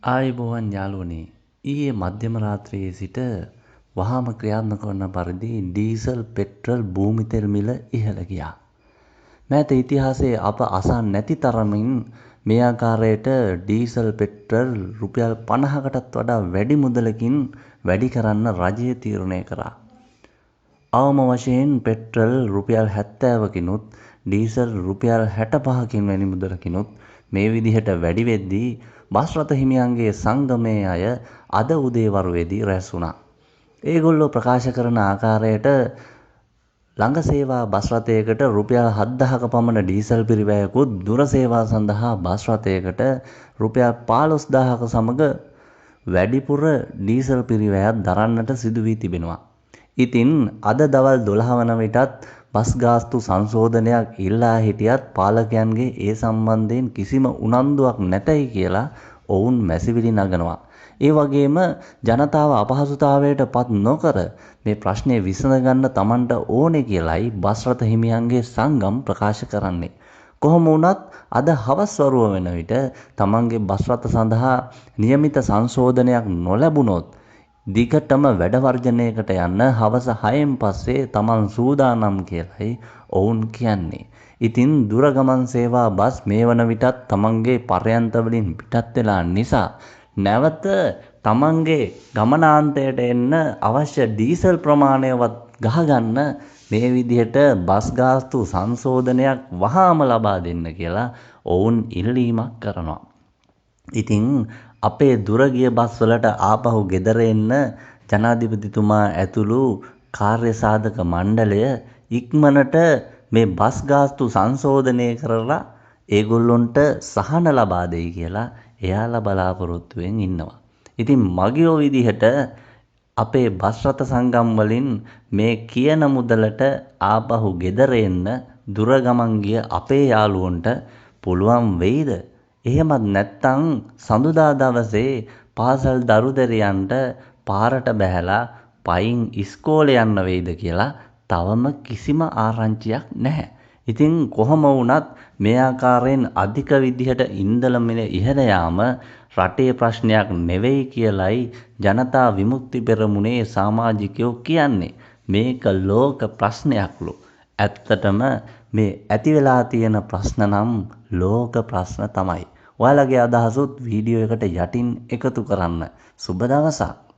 ආයුබෝවන් යාළුවනේ. ඊයේ මධ්‍යම රාත්‍රියේ සිට වහාම ක්‍රියාත්මක වන පරිදි ඩීසල් පෙට්‍රල් භූමි තෙල් මිල ඉහළ ගියා. මෑත ඉතිහාසයේ අප අසන් නැති තරමින් මේ ආකාරයට ඩීසල් පෙට්‍රල් රුපියල් 50කටත් වඩා වැඩි මුදලකින් වැඩි කරන්න රජය තීරණය කරා. අවම වශයෙන් පෙට්‍රල් රුපියල් 70කිනුත් ඩීසල් රුපියල් 65කින් වැනි මුදලකිනුත් මේ විදිහට වැඩි වෙද්දී බස් රථ හිමියන්ගේ සංගමයේ අය අද උදේවරුවේදී රැස් වුණා. ඒගොල්ලෝ ප්‍රකාශ කරන ආකාරයට ළඟ සේවා බස් රථයකට රුපියල් 7000ක පමණ ඩීසල් පිරිවැයකුත් දුර සේවා සඳහා බස් රථයකට රුපියල් 15000ක සමග වැඩිපුර ඩීසල් පිරිවැයක් දරන්නට සිදු වී තිබෙනවා. ඉතින් අද දවල් 12 වන විටත් බස් ගාස්තු සංශෝධනයක් ඉල්ලා හිටියත් පාලකයන්ගේ ඒ සම්බන්ධයෙන් කිසිම උනන්දුවක් නැතයි කියලා ඔවුන් මැසිවිලි නගනවා. ඒ වගේම ජනතාව අපහසුතාවයට පත් නොකර මේ ප්‍රශ්නේ විසඳගන්න Tamanට ඕනේ කියලයි බස් රථ හිමියන්ගේ සංගම් ප්‍රකාශ කරන්නේ. කොහොම වුණත් අද හවස් වරුව වෙන විට Tamanගේ බස් රථ සඳහා નિયમિત සංශෝධනයක් නොලැබුණොත් දිගටම වැඩ වර්ජනයකට යන්න හවස 6න් පස්සේ Taman සූදානම් කියලයි ඔවුන් කියන්නේ. ඉතින් දුර ගමන් සේවා බස් මේ වන විටත් Tamanගේ පර්යන්ත වලින් පිටත් වෙලා නිසා නැවත Tamanගේ ගමනාන්තයට එන්න අවශ්‍ය ඩීසල් ප්‍රමාණයවත් ගහගන්න මේ විදිහට බස් ගාස්තු සංශෝධනයක් වහාම ලබා දෙන්න කියලා ඔවුන් ඉල්ලීමක් කරනවා. ඉතින් අපේ දුර ගිය බස් වලට ආපහු ගෙදර එන්න ජනාධිපතිතුමා ඇතුළු කාර්ය සාධක මණ්ඩලය ඉක්මනට මේ බස් ගාස්තු සංශෝධනය කරලා ඒගොල්ලොන්ට සහන ලබා දෙයි කියලා එයාලා බලාපොරොත්තුවෙන් ඉන්නවා. ඉතින් මගියෝ විදිහට අපේ බස් රථ සංගම් වලින් මේ කියන මුදලට ආපහු ගෙදර එන්න දුර ගමන් ගිය අපේ යාළුවන්ට පුළුවන් වෙයිද? එහෙමත් නැත්නම් සඳුදා දවසේ පාසල් දරුදැරියන්ට පාරට බැහැලා පයින් ඉස්කෝලේ යන්න වෙයිද කියලා තවම කිසිම ආරංචියක් නැහැ. ඉතින් කොහොම වුණත් මේ ආකාරයෙන් අධික විදිහට ඉන්ධන මිල ඉහළ යාම රටේ ප්‍රශ්නයක් නෙවෙයි කියලයි ජනතා විමුක්ති පෙරමුණේ සමාජිකයෝ කියන්නේ. මේක ලෝක ප්‍රශ්නයක්ලු. ඇත්තටම මේ ඇති වෙලා තියෙන ප්‍රශ්න නම් ලෝක ප්‍රශ්න තමයි. ඔයාලගේ අදහසුත් වීඩියෝ එකට යටින් එකතු කරන්න. සුබ දවසක්.